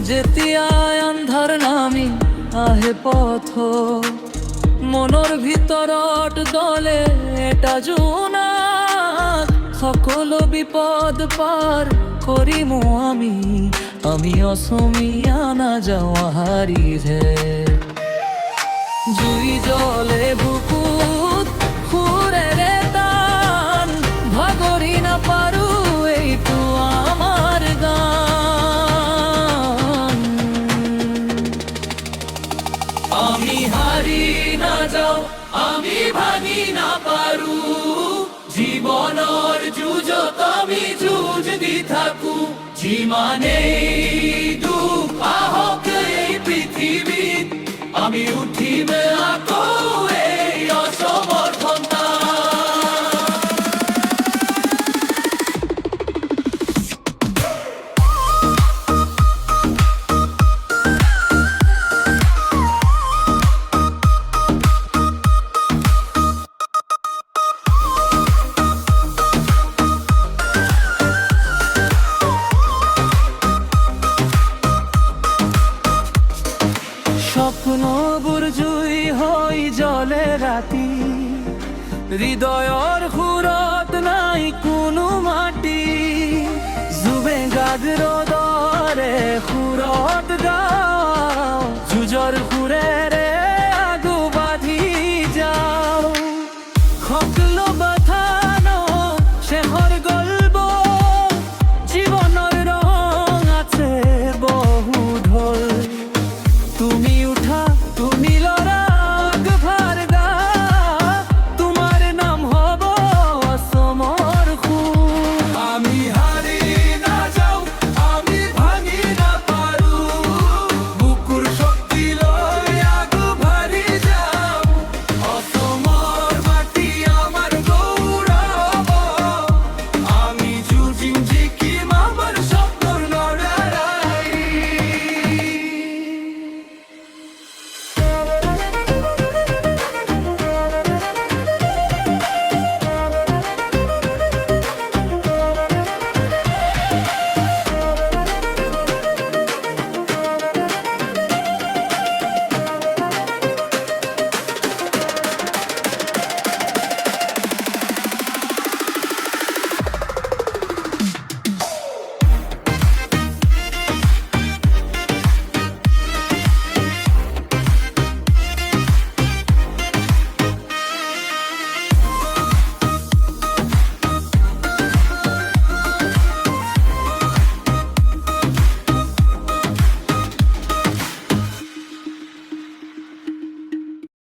যেতিয়া আন্ধাৰ নামি আহে পথ মনৰ ভিতৰত দলে এটা জোনাক সকলো বিপদ পাৰ কৰিম আমি অসমীয়া নাযাওঁ হাৰিহে জুই জ্বলে বুকুত সুৰেৰে টান ভাগৰি নাপাৰো এইটো আমাৰ গান আমি হাৰি নাযাওঁ আমি ভাঙি নাপাৰো জীৱনৰ যুঁজত আমি যুঁজ দি থাকো যিমানেই দুখ আহক এই পৃথিৱীত আমি উঠিম আকৌ এই অসমৰ সন্তান স্বপ্নবোৰ জুই হৈ জ্বলে ৰাতি হৃদয়ৰ সুৰত নাই কোনো মাটি জুবেগাদ ৰদৰে সুৰত গাওঁ যুঁজৰ সুৰেৰে আগু বাঢ়ি যাওঁ সকলো